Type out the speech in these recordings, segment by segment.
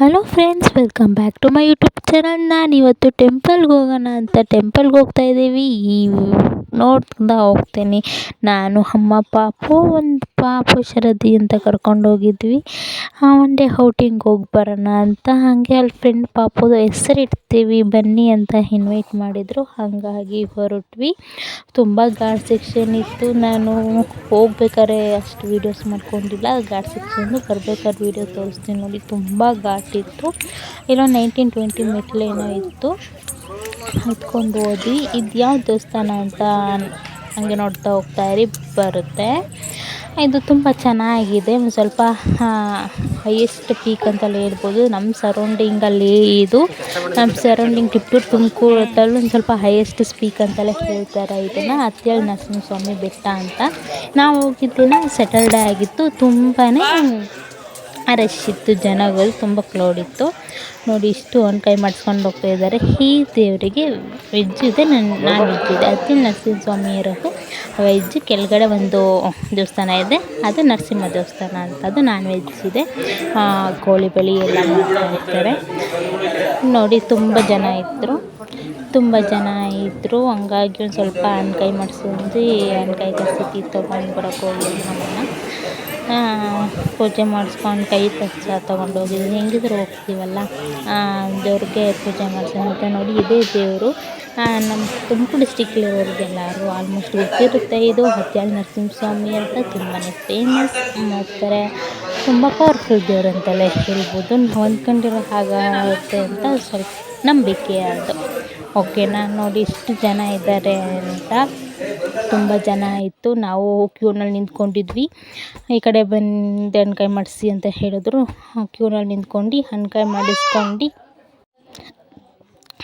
Hello friends, welcome back to my YouTube channel. ನಾನಿವತ್ತು ಟೆಂಪಲ್ಗೆ ಹೋಗೋಣ ಅಂತ ಟೆಂಪಲ್ಗೆ ಹೋಗ್ತಾ ಇದ್ದೀವಿ. ನೋಡ್ತಾ ಹೋಗ್ತೀನಿ. ನಾನು ಅಮ್ಮ ಪಾಪು ಶರದಿ ಅಂತ ಕರ್ಕೊಂಡು ಹೋಗಿದ್ವಿ. ಒನ್ ಡೇ ಔಟಿಂಗ್ ಹೋಗಿ ಬರೋಣ ಅಂತ. ಹಾಗೆ ಅಲ್ಲಿ ಫ್ರೆಂಡ್ ಪಾಪುದು ಹೆಸರಿಡ್ತೀವಿ ಬನ್ನಿ ಅಂತ ಇನ್ವೈಟ್ ಮಾಡಿದರು. ಹಾಗಾಗಿ ಹೊರಟ್ವಿ. ತುಂಬ ಘಾಟ್ ಸೆಕ್ಷನ್ ಇತ್ತು. ನಾನು ಹೋಗ್ಬೇಕಾದ್ರೆ ಅಷ್ಟು ವೀಡಿಯೋಸ್ ಮಾಡ್ಕೊಂಡಿಲ್ಲ. ಘಾಟ್ ಸೆಕ್ಷನ್ನು ಬರ್ಬೇಕಾದ್ರೆ ವೀಡಿಯೋ ತೋರಿಸ್ತೀನಿ ನೋಡಿ. ತುಂಬ ಘಾಟ್ ಇತ್ತು. ಏನೋ 19-20 ಮೆಟ್ಲೇನೋ ಇತ್ತು. ಹತ್ಕೊಂಡು ಹೋದ್ವಿ. ಇದು ಯಾವ ದೇವಸ್ಥಾನ ಅಂತ ಹಂಗೆ ನೋಡ್ತಾ ಹೋಗ್ತಾ ಇರಿ, ಬರುತ್ತೆ. ಇದು ತುಂಬ ಚೆನ್ನಾಗಿದೆ. ಒಂದು ಸ್ವಲ್ಪ ಹೈಯೆಸ್ಟ್ ಪೀಕ್ ಅಂತಲೇ ಹೇಳ್ಬೋದು. ನಮ್ಮ ಸರೌಂಡಿಂಗಲ್ಲಿ ನಮ್ಮ ಸರೌಂಡಿಂಗ್ ಟಿಪ್ಟೂರು ತುಮಕೂರಲ್ಲೂ ಒಂದು ಸ್ವಲ್ಪ ಹೈಯೆಸ್ಟ್ ಪೀಕ್ ಅಂತಲೇ ಹೇಳ್ತಾರೆ. ಇದನ್ನು ಅತ್ತಿಯಲ್ ನರಸಿಂಹಸ್ವಾಮಿ ಬೆಟ್ಟ ಅಂತ. ನಾವು ಹೋಗಿದ್ದ ದಿನ ಸ್ಯಾಟರ್ಡೇ ಆಗಿತ್ತು. ತುಂಬಾ ರಶ್ ಇತ್ತು, ಜನಗಳು ತುಂಬ ಕ್ಲೌಡ್ ಇತ್ತು ನೋಡಿ. ಇಷ್ಟು ಒಂದು ಕೈ ಮಾಡಿಸ್ಕೊಂಡು ಹೋಗ್ತಾ ಇದ್ದಾರೆ. ಈ ದೇವರಿಗೆ ವೆಜ್ ಇದೆ, ನಾನ್ ವೆಜ್ ಇದೆ. ಅತ್ತಿಯಲ್ ನರಸಿಂಹಸ್ವಾಮಿ ಇರೋದು ವೆಜ್. ಕೆಳಗಡೆ ಒಂದು ದೇವಸ್ಥಾನ ಇದೆ, ಅದು ನರಸಿಂಹ ದೇವಸ್ಥಾನ ಅಂತ, ಅದು ನಾನ್ ವೆಜ್ ಇದೆ. ಕೋಳಿ ಬಲಿ ಎಲ್ಲ ಮಾಡ್ತಾ ಇರ್ತಾರೆ ನೋಡಿ. ತುಂಬ ಜನ ಇದ್ದರು. ಹಂಗಾಗಿ ಒಂದು ಸ್ವಲ್ಪ ಅನ್ಕೈ ಮಾಡಿಸ್ಕೊಂಡು ಅನ್ಕೈ ಕಸಿಟಿ ತೊಗೊಂಡು ಬರೋಕ್ಕೆ ಹೋಗಿದ್ವಿ. ನಮ್ಮನ್ನು ಪೂಜೆ ಮಾಡಿಸ್ಕೊಂಡು ಕೈ ತೊಗೊಂಡು ಹೋಗಿದ್ವಿ. ಹೆಂಗಿದ್ರು ಹೋಗ್ತೀವಲ್ಲ, ದೇವ್ರಿಗೆ ಪೂಜೆ ಮಾಡಿಸೋಂತ ನೋಡಿ. ಇದೇ ದೇವರು ನಮ್ಮ ತುಮಕೂರು ಡಿಸ್ಟಿಕ್ಲಿರೋರಿಗೆಲ್ಲರೂ ಆಲ್ಮೋಸ್ಟ್ ಗೊತ್ತಿರುತ್ತೆ. ಇದು ಅತ್ತಿಯಲ್ ನರಸಿಂಹಸ್ವಾಮಿ ಅಂತ ತುಂಬಾ ಫೇಮಸ್ ಮಾಡ್ತಾರೆ. ತುಂಬ ಪವರ್ಫುಲ್ ದೇವರು ಅಂತಲೇ ಹೇಳ್ಬೋದು. ನಾವು ಅಂದ್ಕೊಂಡಿರೋ ಹಾಗಾಗುತ್ತೆ ಅಂತ ಸ್ವಲ್ಪ ನಂಬಿಕೆ ಅದು. ಓಕೆನಾ ನೋಡಿ. ಇಷ್ಟು ಜನ ಇದ್ದಾರೆ ಅಂತ. ತುಂಬ ಜನ ಇತ್ತು. ನಾವು ಕ್ಯೂನಲ್ಲಿ ನಿಂತ್ಕೊಂಡಿದ್ವಿ. ಈ ಕಡೆ ಬಂದು ಅನ್ಕೈ ಮಾಡಿಸಿ ಅಂತ ಹೇಳಿದ್ರು. ಕ್ಯೂನಲ್ಲಿ ನಿಂತ್ಕೊಂಡು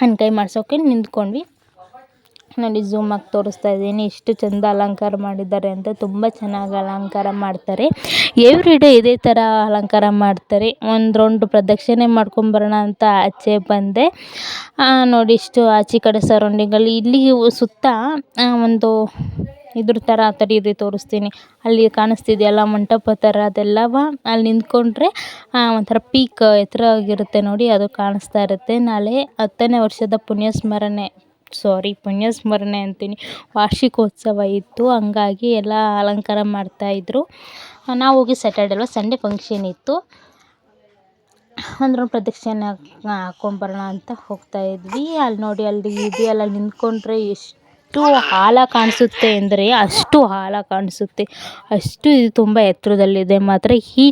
ಅನ್ಕೈ ಮಾಡಿಸೋಕೆ ನಿಂತ್ಕೊಂಡ್ವಿ ನೋಡಿ. ಝೂಮಾಗಿ ತೋರಿಸ್ತಾ ಇದ್ದೀನಿ ಎಷ್ಟು ಚೆಂದ ಅಲಂಕಾರ ಮಾಡಿದ್ದಾರೆ ಅಂತ. ತುಂಬ ಚೆನ್ನಾಗಿ ಅಲಂಕಾರ ಮಾಡ್ತಾರೆ. ಎವ್ರಿ ಡೇ ಇದೇ ಥರ ಅಲಂಕಾರ ಮಾಡ್ತಾರೆ. ಒಂದು ರೌಂಡ್ ಪ್ರದಕ್ಷಿಣೆ ಮಾಡ್ಕೊಂಬರೋಣ ಅಂತ ಆಚೆ ಬಂದೆ ನೋಡಿ. ಇಷ್ಟು ಆಚೆ ಕಡೆ ಸರೌಂಡಿಂಗಲ್ಲಿ ಇಲ್ಲಿ ಸುತ್ತ ಒಂದು ಇದ್ರ ಥರ ತಡೀರಿ ತೋರಿಸ್ತೀನಿ. ಅಲ್ಲಿ ಕಾಣಿಸ್ತಿದೆಯಲ್ಲ ಮಂಟಪ ಥರ, ಅದೆಲ್ಲವ ಅಲ್ಲಿ ನಿಂತ್ಕೊಂಡ್ರೆ ಒಂಥರ ಪೀಕ್ ಎತ್ತರವಾಗಿರುತ್ತೆ ನೋಡಿ. ಅದು ಕಾಣಿಸ್ತಾ ಇರುತ್ತೆ. ನಾಳೆ 10ನೇ ವರ್ಷದ ಪುಣ್ಯಸ್ಮರಣೆ ಅಂತೀನಿ, ವಾರ್ಷಿಕೋತ್ಸವ ಇತ್ತು. ಹಂಗಾಗಿ ಎಲ್ಲ ಅಲಂಕಾರ ಮಾಡ್ತಾಯಿದ್ರು. ನಾವು ಹೋಗಿ ಸ್ಯಾಟರ್ಡೇ ಅಲ್ವಾ, ಸಂಡೇ ಫಂಕ್ಷನ್ ಇತ್ತು. ಒಂದು ರೌಂಡ್ ಪ್ರದಕ್ಷಿಣೆ ಹಾಕ್ಕೊಂಬರೋಣ ಅಂತ ಹೋಗ್ತಾಯಿದ್ವಿ. ಅಲ್ಲಿ ನೋಡಿ, ಅಲ್ಲಿ ಇದೆಯಲ್ಲ, ನಿಂತ್ಕೊಂಡ್ರೆ ಎಷ್ಟು ಆಳ ಕಾಣಿಸುತ್ತೆ ಅಂದರೆ ಅಷ್ಟು ಆಳ ಕಾಣಿಸುತ್ತೆ. ಅಷ್ಟು ಇದು ತುಂಬ ಎತ್ತರದಲ್ಲಿದೆ ಮಾತ್ರ. ಈ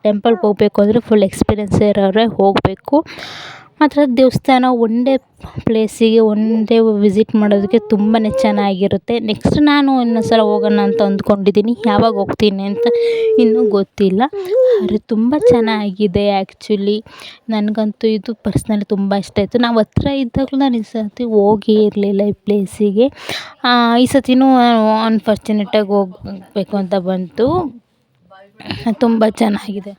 ಟೆಂಪಲ್ಗೆ ಹೋಗಬೇಕು ಅಂದರೆ ಫುಲ್ ಎಕ್ಸ್ಪೀರಿಯೆನ್ಸ್ ಇರೋರೇ ಹೋಗಬೇಕು. ಮಾತ್ರ ದೇವಸ್ಥಾನ ಒನ್ ಡೇ ಪ್ಲೇಸಿಗೆ ಒನ್ ಡೇ ವಿಸಿಟ್ ಮಾಡೋದಕ್ಕೆ ತುಂಬಾ ಚೆನ್ನಾಗಿರುತ್ತೆ. ನೆಕ್ಸ್ಟ್ ನಾನು ಇನ್ನೊಂದು ಸಲ ಹೋಗೋಣ ಅಂತ ಅಂದ್ಕೊಂಡಿದ್ದೀನಿ. ಯಾವಾಗ ಹೋಗ್ತೀನಿ ಅಂತ ಇನ್ನೂ ಗೊತ್ತಿಲ್ಲ. ಆದರೆ ತುಂಬ ಚೆನ್ನಾಗಿದೆ ಆ್ಯಕ್ಚುಲಿ. ನನಗಂತೂ ಇದು ಪರ್ಸ್ನಲಿ ತುಂಬ ಇಷ್ಟ ಆಯಿತು. ನಾವು ಹತ್ರ ಇದ್ದಾಗಲೂ ನಾನು ಈ ಸರ್ತಿ ಹೋಗೇ ಇರಲಿಲ್ಲ ಈ ಪ್ಲೇಸಿಗೆ. ಈ ಸತಿನೂ ಅನ್ಫಾರ್ಚುನೇಟಾಗಿ ಹೋಗಬೇಕು ಅಂತ ಬಂತು. ತುಂಬ ಚೆನ್ನಾಗಿದೆ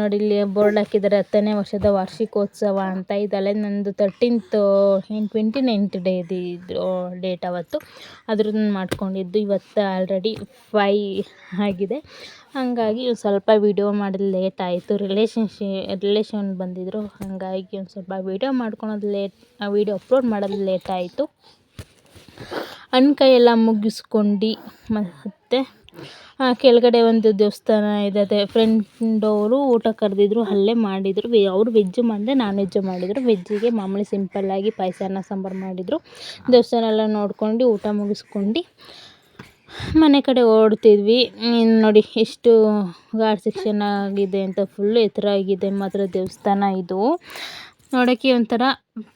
ನೋಡಿ. ಇಲ್ಲಿ ಬೋರ್ಡ್ ಹಾಕಿದ್ದಾರೆ, 10ನೇ ವರ್ಷದ ವಾರ್ಷಿಕೋತ್ಸವ ಅಂತ. ಇದಲ್ಲೇ ನಂದು 29th ಡೇ ಇದು ಡೇಟ್ ಅವತ್ತು. ಅದ್ರದ್ದು ಮಾಡ್ಕೊಂಡಿದ್ದು. ಇವತ್ತು ಆಲ್ರೆಡಿ 5 ಆಗಿದೆ. ಹಾಗಾಗಿ ಒಂದು ಸ್ವಲ್ಪ ವೀಡಿಯೋ ಮಾಡೋದು ಲೇಟ್ ಆಯಿತು. ರಿಲೇಷನ್ ಬಂದಿದ್ದರು. ಹಾಗಾಗಿ ಒಂದು ಸ್ವಲ್ಪ ವೀಡಿಯೋ ವೀಡಿಯೋ ಅಪ್ಲೋಡ್ ಮಾಡೋದು ಲೇಟ್ ಆಯಿತು. ಅನ್ಕೈ ಎಲ್ಲ ಮುಗಿಸ್ಕೊಂಡು ಮತ್ತೆ ಕೆಳಗಡೆ ಒಂದು ದೇವಸ್ಥಾನ ಇದೆ. ಅದೇ ಫ್ರೆಂಡವರು ಊಟ ಕರೆದಿದ್ರು, ಅಲ್ಲೇ ಮಾಡಿದರು. ಅವರು ವೆಜ್ ಮಾಡಿದೆ, ನಾನ್ ವೆಜ್ ಮಾಡಿದರು. ವೆಜ್ಜಿಗೆ ಮಾಮೂಲಿ ಸಿಂಪಲ್ಲಾಗಿ ಪಾಯಸ, ಅನ್ನ, ಸಾಂಬಾರು ಮಾಡಿದರು. ದೇವಸ್ಥಾನ ಎಲ್ಲ ನೋಡ್ಕೊಂಡು ಊಟ ಮುಗಿಸ್ಕೊಂಡು ಮನೆ ಕಡೆ ಹೊರಡ್ತಿದ್ವಿ. ನೋಡಿ ಎಷ್ಟು ಘಾಟ್ ಸೆಕ್ಷನ್ ಆಗಿದೆ ಅಂತ. ಫುಲ್ಲು ಎತ್ತರ ಆಗಿದೆ ಮಾತ್ರ ದೇವಸ್ಥಾನ ಇದು. ನೋಡೋಕ್ಕೆ ಒಂಥರ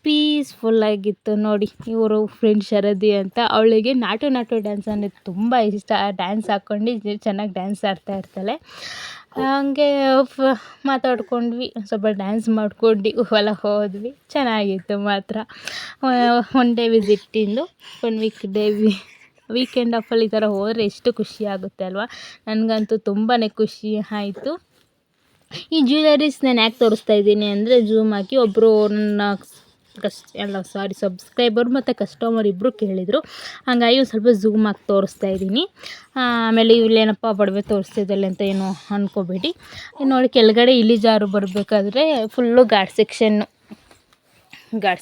ಪೀಸ್ಫುಲ್ಲಾಗಿತ್ತು ನೋಡಿ. ಇವರು ಫ್ರೆಂಡ್ ಶರದಿ ಅಂತ, ಅವಳಿಗೆ ನಾಟು ಡ್ಯಾನ್ಸ್ ಅಂದರೆ ತುಂಬ ಇಷ್ಟ. ಡ್ಯಾನ್ಸ್ ಹಾಕ್ಕೊಂಡು ಚೆನ್ನಾಗಿ ಡ್ಯಾನ್ಸ್ ಆಡ್ತಾ ಇರ್ತಾಳೆ. ಹಾಗೆ ಮಾತಾಡ್ಕೊಂಡ್ವಿ, ಸ್ವಲ್ಪ ಡ್ಯಾನ್ಸ್ ಮಾಡ್ಕೊಂಡು ಹೊಲ ಹೋದ್ವಿ. ಚೆನ್ನಾಗಿತ್ತು ಮಾತ್ರ. ಒನ್ ಡೇ ವಿಸಿಟ್ಟಿಂದು, ವೀಕೆಂಡ್ ಆಫಲ್ಲಿ ಈ ಥರ ಹೋದರೆ ಎಷ್ಟು ಖುಷಿ ಆಗುತ್ತೆ ಅಲ್ವಾ. ನನಗಂತೂ ತುಂಬಾ ಖುಷಿ ಆಯಿತು. ಈ ಜ್ಯುವೆಲರೀಸ್ ನಾನು ಯಾಕೆ ತೋರಿಸ್ತಾ ಇದ್ದೀನಿ ಅಂದರೆ, ಝೂಮ್ ಹಾಕಿ ಒಬ್ಬರು ನನ್ನ ಸಬ್ಸ್ಕ್ರೈಬರ್ ಮತ್ತು ಕಸ್ಟಮರ್ ಇಬ್ಬರು ಕೇಳಿದರು. ಹಂಗಾಗಿ ಒಂದು ಸ್ವಲ್ಪ ಝೂಮ್ ಆಗಿ ತೋರಿಸ್ತಾ ಇದ್ದೀನಿ. ಆಮೇಲೆ ಇಲ್ಲೇನಪ್ಪ ಬಡವೆ ತೋರಿಸ್ತಿದ್ದಲ್ಲ ಅಂತ ಏನು ಅಂದ್ಕೋಬೇಡಿ. ನೋಡಿ ಕೆಳಗಡೆ ಇಳಿಜಾರು ಬರಬೇಕಾದ್ರೆ ಫುಲ್ಲು ಘಾಟ್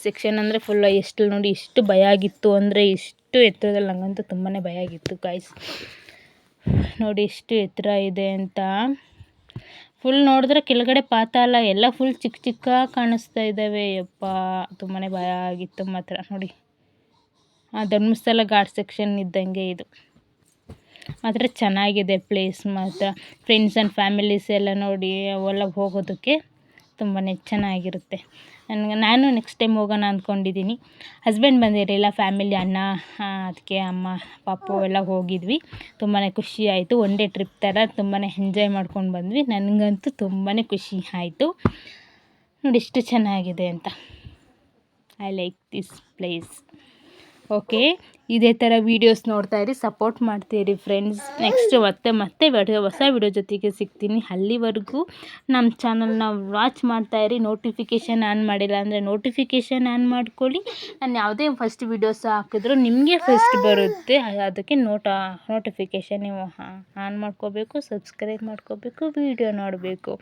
ಸೆಕ್ಷನ್ ಅಂದರೆ ಫುಲ್ಲು ನೋಡಿ ಎಷ್ಟು ಭಯ ಆಗಿತ್ತು ಅಂದರೆ ಇಷ್ಟು ಎತ್ತರದಲ್ಲಿ. ನನಗಂತೂ ತುಂಬಾ ಭಯ ಆಗಿತ್ತು ಗಾಯ್ಸ್. ನೋಡಿ ಎಷ್ಟು ಎತ್ತರ ಇದೆ ಅಂತ. ಫುಲ್ ನೋಡಿದ್ರೆ ಕೆಳಗಡೆ ಪಾತಾಳ ಎಲ್ಲ ಫುಲ್ ಚಿಕ್ಕ ಚಿಕ್ಕ ಕಾಣಿಸ್ತಾ ಇದ್ದಾವೆ. ಯಪ್ಪ ತುಂಬಾ ಭಯ ಆಗಿತ್ತು ಮಾತ್ರ. ನೋಡಿ ಧರ್ಮಸ್ಥಳ ಘಾಟ್ ಸೆಕ್ಷನ್ ಇದ್ದಂಗೆ ಇದು ಮಾತ್ರ. ಚೆನ್ನಾಗಿದೆ ಪ್ಲೇಸ್ ಮಾತ್ರ. ಫ್ರೆಂಡ್ಸ್ ಆ್ಯಂಡ್ ಫ್ಯಾಮಿಲೀಸ್ ಎಲ್ಲ ನೋಡಿ ಅವೆಲ್ಲ ಹೋಗೋದಕ್ಕೆ ತುಂಬಾ ಚೆನ್ನಾಗಿರುತ್ತೆ. ನಾನು ನೆಕ್ಸ್ಟ್ ಟೈಮ್ ಹೋಗೋಣ ಅಂದ್ಕೊಂಡಿದ್ದೀನಿ. ಹಸ್ಬೆಂಡ್ ಬಂದಿರಲಿಲ್ಲ, ಫ್ಯಾಮಿಲಿ ಅಣ್ಣ, ಅದಕ್ಕೆ ಅಮ್ಮ, ಪಾಪು ಎಲ್ಲ ಹೋಗಿದ್ವಿ. ತುಂಬಾ ಖುಷಿ ಆಯಿತು. ಒನ್ ಡೇ ಟ್ರಿಪ್ ಥರ ತುಂಬಾ ಎಂಜಾಯ್ ಮಾಡ್ಕೊಂಡು ಬಂದ್ವಿ. ನನಗಂತೂ ತುಂಬಾ ಖುಷಿ ಆಯಿತು. ನೋಡಿ ಎಷ್ಟು ಚೆನ್ನಾಗಿದೆ ಅಂತ. I like this place. Okay, ಇದೇ ಥರ ವೀಡಿಯೋಸ್ ನೋಡ್ತಾ ಇರಿ, ಸಪೋರ್ಟ್ ಮಾಡ್ತೀರಿ ಫ್ರೆಂಡ್ಸ್. ನೆಕ್ಸ್ಟ್ ಮತ್ತೆ ಹೊಸ ವಿಡಿಯೋ ಜೊತೆಗೆ ಸಿಗ್ತೀನಿ. ಅಲ್ಲಿವರೆಗೂ ನಮ್ಮ ಚಾನಲ್ನ ವಾಚ್ ಮಾಡ್ತಾಯಿರಿ. ನೋಟಿಫಿಕೇಷನ್ ಆನ್ ಮಾಡಿಲ್ಲ ಅಂದರೆ ನೋಟಿಫಿಕೇಷನ್ ಆನ್ ಮಾಡ್ಕೊಳ್ಳಿ. ನಾನು ಯಾವುದೇ ಫಸ್ಟ್ ವೀಡಿಯೋಸ್ ಹಾಕಿದ್ರು ನಿಮಗೆ ಫಸ್ಟ್ ಬರುತ್ತೆ. ಅದಕ್ಕೆ ನೋಟಿಫಿಕೇಷನ್ ನೀವು ಆನ್ ಮಾಡ್ಕೋಬೇಕು, ಸಬ್ಸ್ಕ್ರೈಬ್ ಮಾಡ್ಕೋಬೇಕು, ವೀಡಿಯೋ ನೋಡಬೇಕು.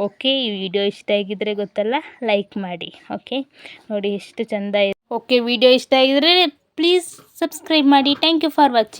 ಓಕೆ, ಈ ವಿಡಿಯೋ ಇಷ್ಟ ಆಗಿದ್ದರೆ ಗೊತ್ತಲ್ಲ, ಲೈಕ್ ಮಾಡಿ. ಓಕೆ, ನೋಡಿ ಎಷ್ಟು ಚೆಂದ ಇದೆ. ಓಕೆ, ವಿಡಿಯೋ ಇಷ್ಟ ಆಗಿದ್ರೆ ಪ್ಲೀಸ್ ಸಬ್ಸ್ಕ್ರೈಬ್ ಮಾಡಿ. Thank you for watching.